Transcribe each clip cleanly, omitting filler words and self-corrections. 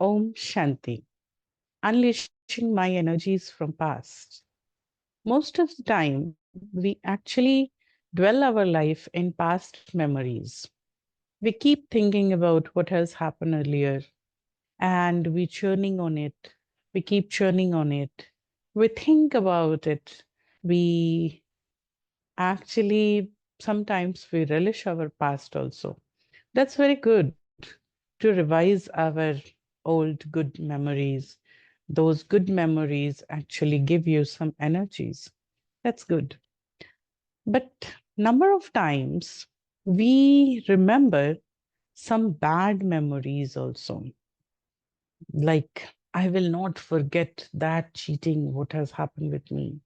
Om Shanti, unleashing my energies from past. Most of the time, we actually dwell our life in past memories. We keep thinking about what has happened earlier and we churning on it. We keep churning on it. We think about it. We actually, sometimes we relish our past also. That's very good to revise our old good memories. Those good memories actually give you some energies. That's good. But number of times we remember some bad memories also. Like, I will not forget that cheating, what has happened with me.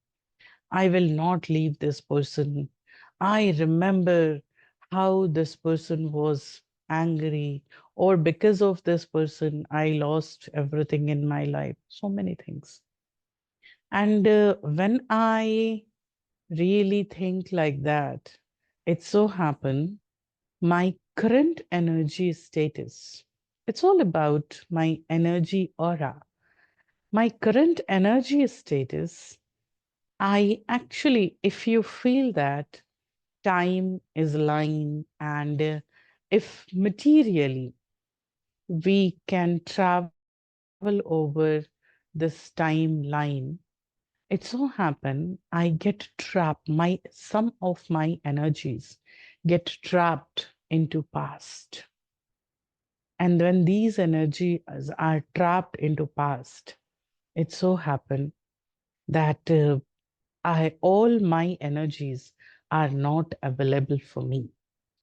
I will not leave this person. I remember how this person was angry, or because of this person, I lost everything in my life. So many things. And when I really think like that, it so happened, my current energy status, it's all about my energy aura. My current energy status, I actually, if you feel that time is line and if materially we can travel over this timeline, it so happen I get trapped, some of my energies get trapped into past. And when these energies are trapped into past, it so happen that all my energies are not available for me.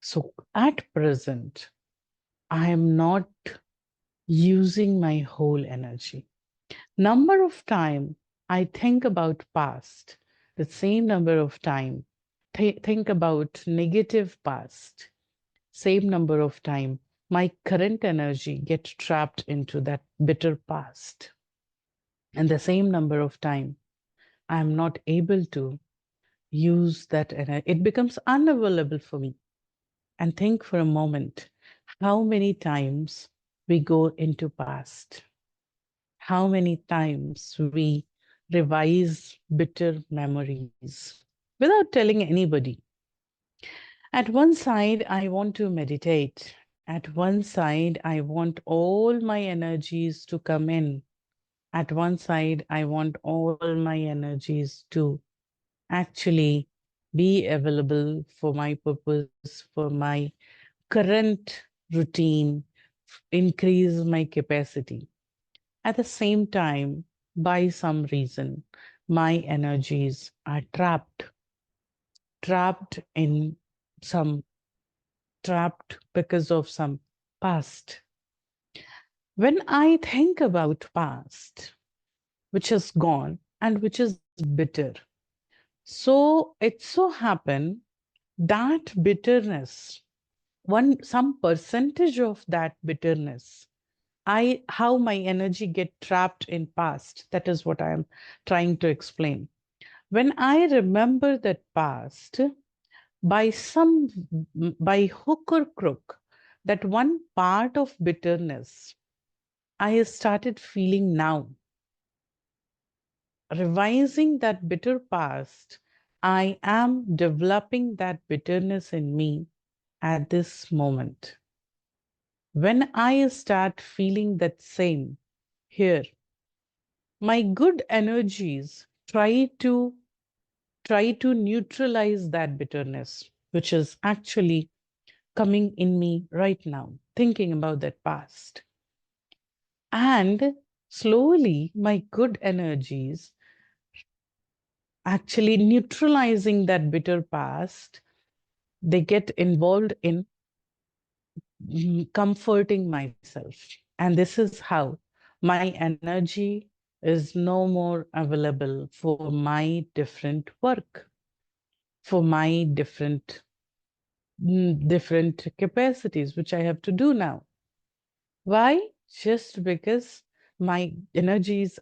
So at present, I am not using my whole energy. Number of time I think about past, the same number of time, think about negative past, same number of time, my current energy gets trapped into that bitter past. And the same number of time, I am not able to use that energy. It becomes unavailable for me. And think for a moment, how many times we go into past, how many times we revise bitter memories without telling anybody. At one side, I want to meditate. At one side, I want all my energies to come in. At one side, I want all my energies to actually be available for my purpose, for my current routine, increase my capacity. At the same time, by some reason, my energies are trapped in some, trapped because of some past. When I think about past, which has gone and which is bitter, so it so happened that bitterness, some percentage of that bitterness, how my energy get trapped in past, that is what I am trying to explain. When I remember that past, by hook or crook, that one part of bitterness, I started feeling now. Revising that bitter past, I am developing that bitterness in me at this moment. When I start feeling that same here, my good energies try to neutralize that bitterness, which is actually coming in me right now, thinking about that past. And slowly, my good energies actually neutralizing that bitter past, they get involved in comforting myself. And this is how my energy is no more available for my different work, for my different capacities, which I have to do now. Why? Just because my energies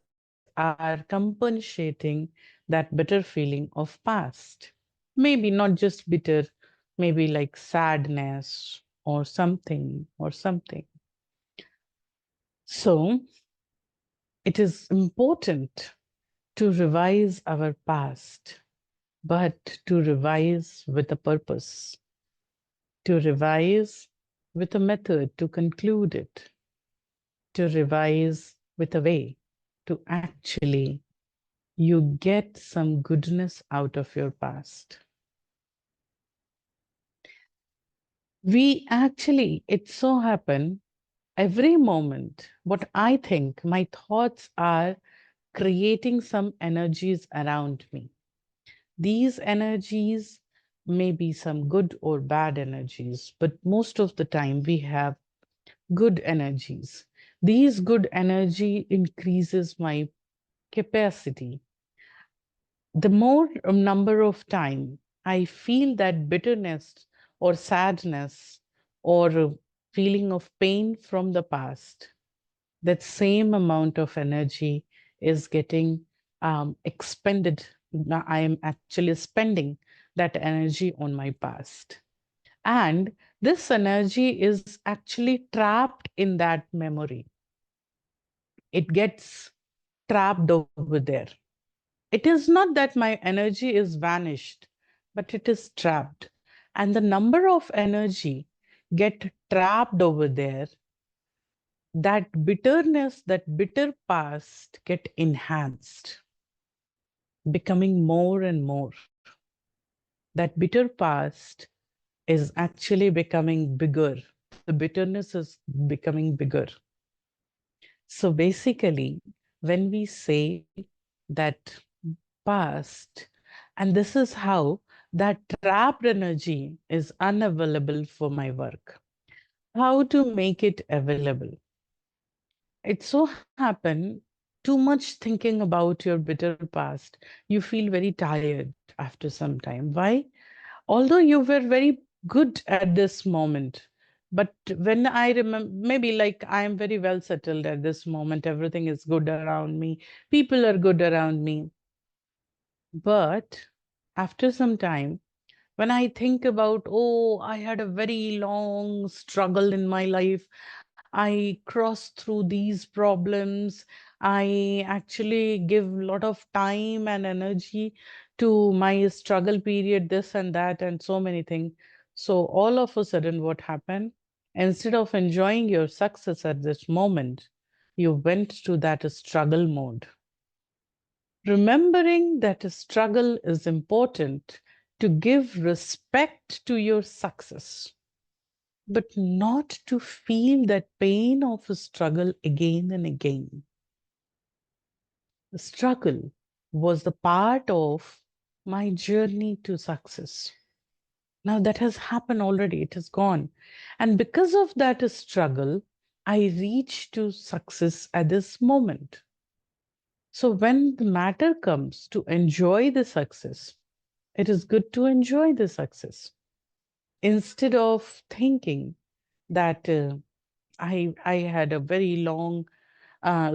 are compensating that bitter feeling of past. Maybe not just bitter, maybe like sadness or something or something. So it is important to revise our past, but to revise with a purpose, to revise with a method to conclude it, to revise with a way to actually you get some goodness out of your past. It so happen every moment, what I think, my thoughts are creating some energies around me. These energies may be some good or bad energies, but most of the time we have good energies. These good energy increases my capacity. The more number of time I feel that bitterness or sadness or feeling of pain from the past, that same amount of energy is getting expended. Now I am actually spending that energy on my past. And this energy is actually trapped in that memory. It gets trapped over there. It is not that my energy is vanished, but it is trapped. And the number of energy get trapped over there, that bitterness, that bitter past get enhanced, becoming more and more. That bitter past is actually becoming bigger. The bitterness is becoming bigger. So basically, when we say that past, and this is how that trapped energy is unavailable for my work. How to make it available? It so happen, too much thinking about your bitter past, you feel very tired after some time. Why? Although you were very good at this moment, but when I remember, maybe like I am very well settled at this moment, everything is good around me, people are good around me. But after some time, when I think about, oh, I had a very long struggle in my life, I crossed through these problems, I actually give a lot of time and energy to my struggle period, this and that, and so many things. So all of a sudden, what happened? Instead of enjoying your success at this moment, you went to that struggle mode. Remembering that a struggle is important to give respect to your success, but not to feel that pain of a struggle again and again. The struggle was the part of my journey to success. Now that has happened already, it has gone. And because of that struggle, I reached to success at this moment. So when the matter comes to enjoy the success, it is good to enjoy the success instead of thinking that I had a very long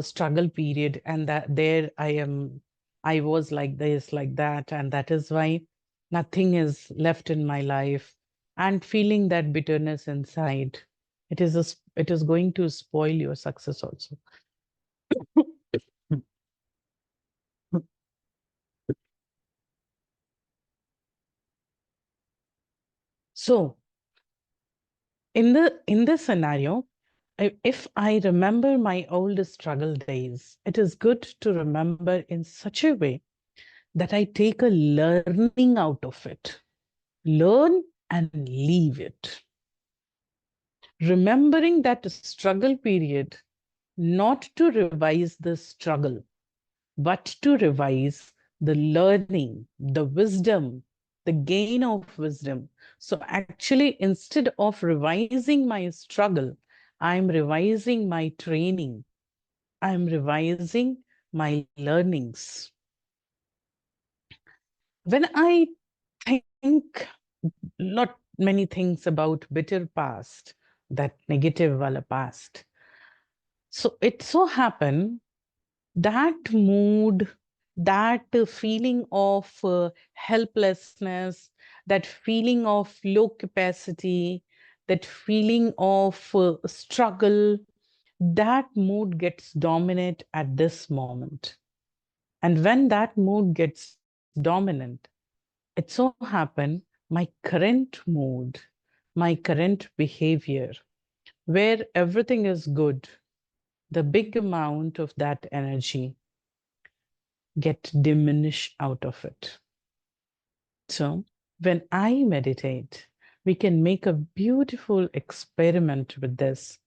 struggle period and that there I was like this, like that, and that is why nothing is left in my life, and feeling that bitterness inside. It is going to spoil your success also. So in this scenario, if I remember my old struggle days, it is good to remember in such a way that I take a learning out of it. Learn and leave it. Remembering that struggle period, not to revise the struggle, but to revise the learning, the wisdom, the gain of wisdom. So actually, instead of revising my struggle, I'm revising my training. I'm revising my learnings. When I think not many things about bitter past, that negative wala past. So it so happened that mood, that feeling of helplessness, that feeling of low capacity, that feeling of struggle, that mood gets dominant at this moment. And when that mood gets dominant, it so happen my current mood, my current behavior, where everything is good, the big amount of that energy get diminished out of it. So when I meditate, we can make a beautiful experiment with this.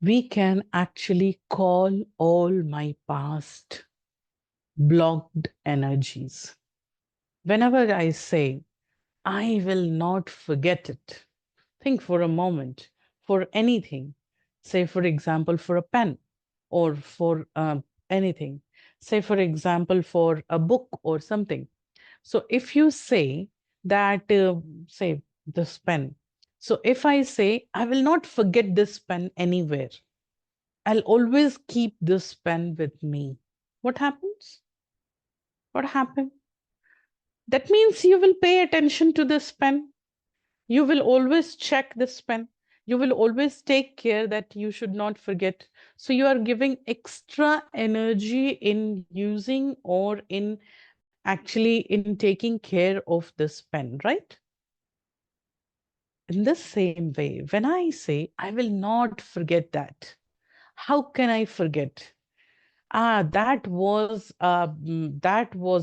We can actually call all my past blocked energies. Whenever I say, I will not forget it, think for a moment for anything. Say, for example, for a pen or for anything. Say, for example, for a book or something. So if you say that, say, this pen. So if I say, I will not forget this pen anywhere. I'll always keep this pen with me. What happens? What happened? That means you will pay attention to this pen. You will always check this pen. You will always take care that you should not forget. So you are giving extra energy in using or in actually in taking care of this pen, right? In the same way, when I say, I will not forget that, how can I forget? That was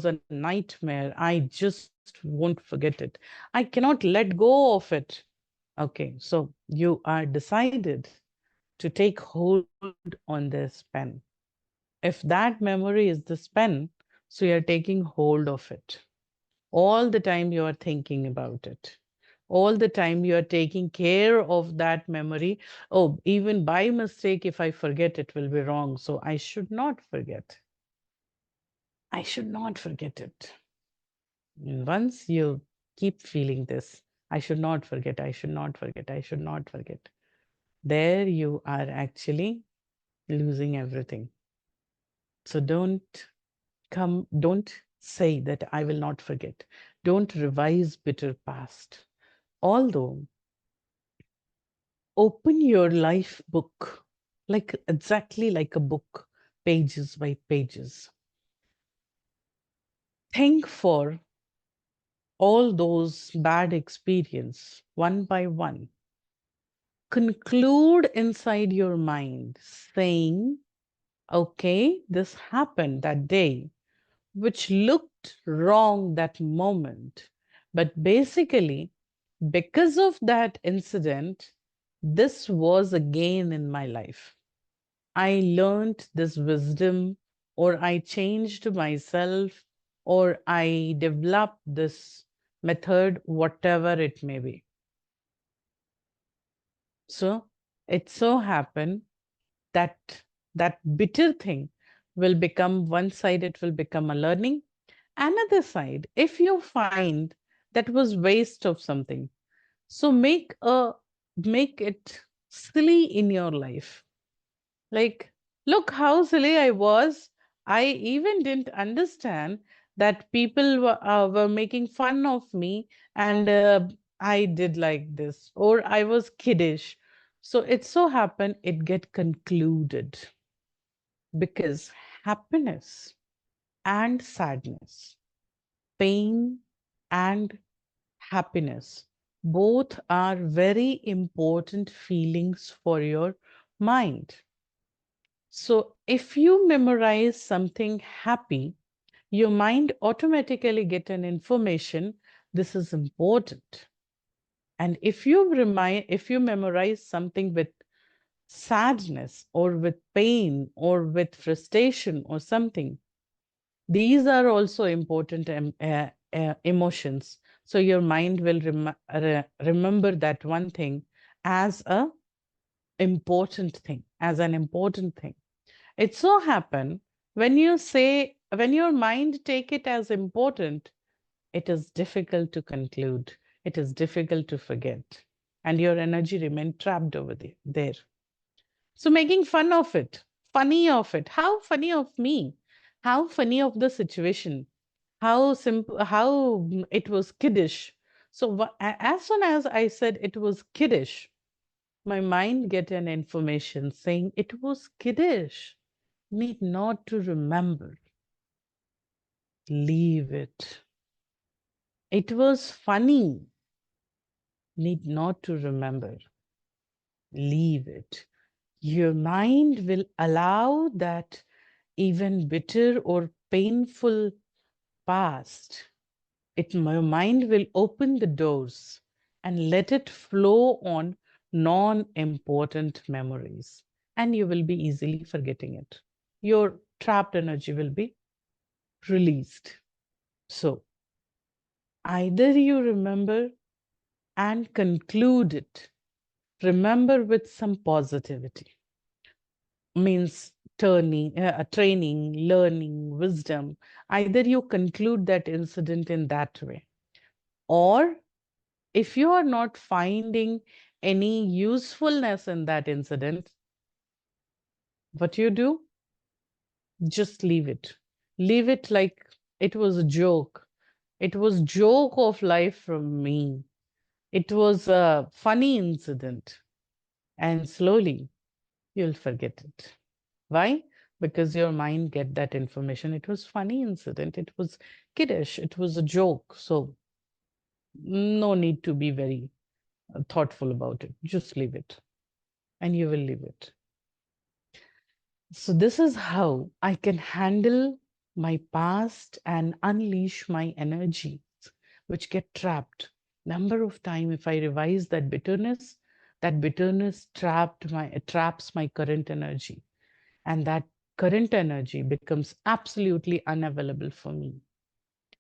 a nightmare. I just won't forget it. I cannot let go of it. Okay, so you are decided to take hold on this pen. If that memory is this pen, so you're taking hold of it. All the time you are thinking about it. All the time you are taking care of that memory. Oh, even by mistake, if I forget, it will be wrong. So I should not forget. I should not forget it. And once you keep feeling this, I should not forget, I should not forget, I should not forget. There you are actually losing everything. So don't say that I will not forget. Don't revise bitter past. Although, open your life book, like exactly like a book, pages by pages. Think for all those bad experience one by one. Conclude inside your mind saying, okay, this happened that day, which looked wrong that moment. But basically, because of that incident, this was a gain in my life. I learned this wisdom, or I changed myself, or I developed this method, whatever it may be. So it so happened that that bitter thing will become one side, it will become a learning. Another side, if you find that was waste of something, so make it silly in your life. Like, look how silly I was. I even didn't understand that people were making fun of me, and I did like this, or I was kiddish. So it so happened it get concluded, because happiness and sadness, pain and happiness, both are very important feelings for your mind. So if you memorize something happy, your mind automatically get an information, this is important. And if you memorize something with sadness or with pain or with frustration or something, these are also important emotions. So your mind will remember that one thing as a important thing, as an important thing. It so happen when your mind take it as important, it is difficult to conclude. It is difficult to forget. And your energy remain trapped over there. So making fun of it, funny of it. How funny of me? How funny of the situation? How simple, how it was kiddish. So as soon as I said it was kiddish, My mind get an information saying it was kiddish, need not to remember. Leave it. It was funny, need not to remember. Leave it. Your mind will allow that even bitter or painful past. Your mind will open the doors and let it flow on non-important memories. And you will be easily forgetting it. Your trapped energy will be released. So either you remember and conclude it. Remember with some positivity. Means training, learning, wisdom. Either you conclude that incident in that way, or if you are not finding any usefulness in that incident, what you do? Just leave it. Leave it like it was a joke. It was joke of life from me. It was a funny incident. And slowly you'll forget it. Why? Because your mind get that information. It was funny incident. It was kiddish. It was a joke. So no need to be very thoughtful about it. Just leave it and you will leave it. So this is how I can handle my past and unleash my energies, which get trapped. Number of time, if I revise that bitterness traps my current energy. And that current energy becomes absolutely unavailable for me.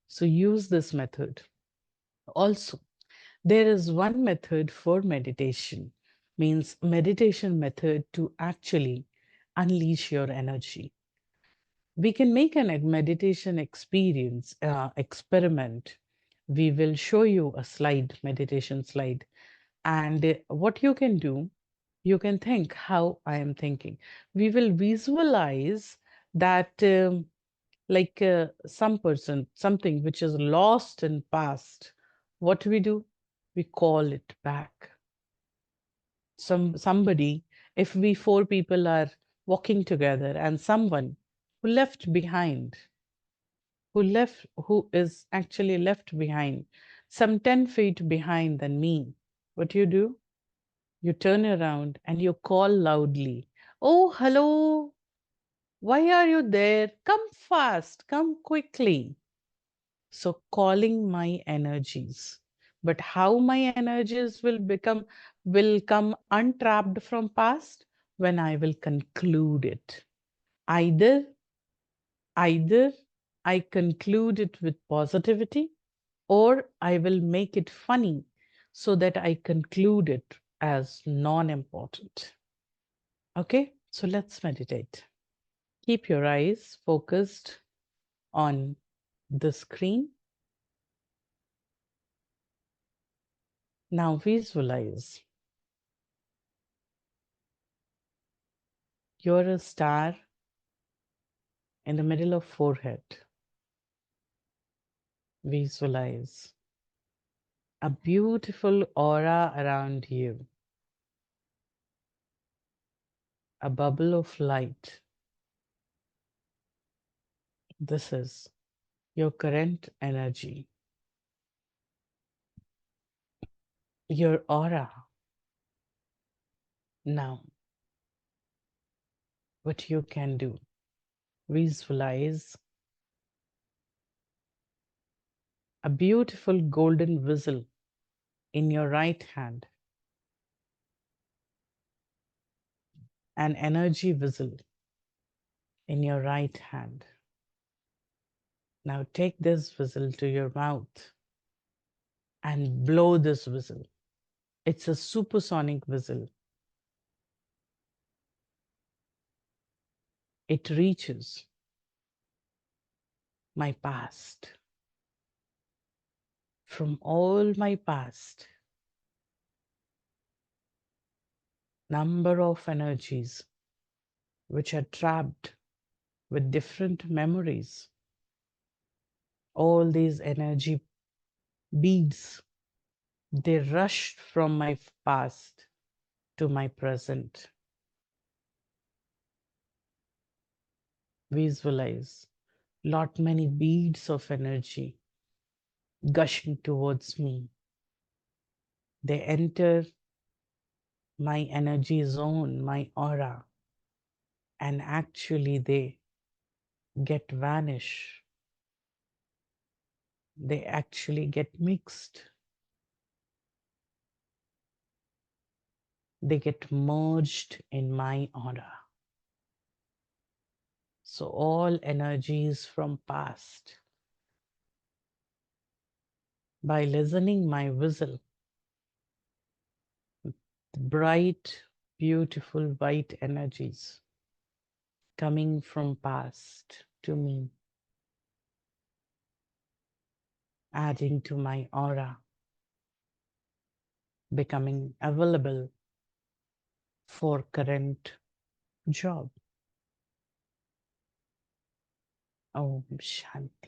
So use this method. Also, there is one method for meditation, means meditation method to actually unleash your energy. We can make a meditation experiment. We will show you a meditation slide. And what you can do, you can think how I am thinking. We will visualize that something which is lost in past. What we do? We call it back. Somebody, if we four people are walking together and someone who left behind, who is actually left behind, some 10 feet behind than me, what you do? You turn around and you call loudly, "Oh, hello, why are you there? Come fast, come quickly." So calling my energies. But how my energies will come untrapped from past? When I will conclude it. Either I conclude it with positivity, or I will make it funny so that I conclude it as non-important. Okay, so let's meditate. Keep your eyes focused on the screen. Now visualize you're a star in the middle of forehead. Visualize a beautiful aura around you, a bubble of light. This is your current energy, your aura. Now, what you can do, visualize a beautiful golden whistle in your right hand, an energy whistle in your right hand. Now take this whistle to your mouth and blow this whistle. It's a supersonic whistle. It reaches my past. From all my past, number of energies which are trapped with different memories. All these energy beads, they rushed from my past to my present. Visualize many beads of energy gushing towards me. They enter my energy zone, my aura, and actually they get vanish. They actually get mixed. They get merged in my aura. So all energies from past, by listening my whistle, bright, beautiful white energies coming from past to me, adding to my aura, becoming available for current job. Om Shanti.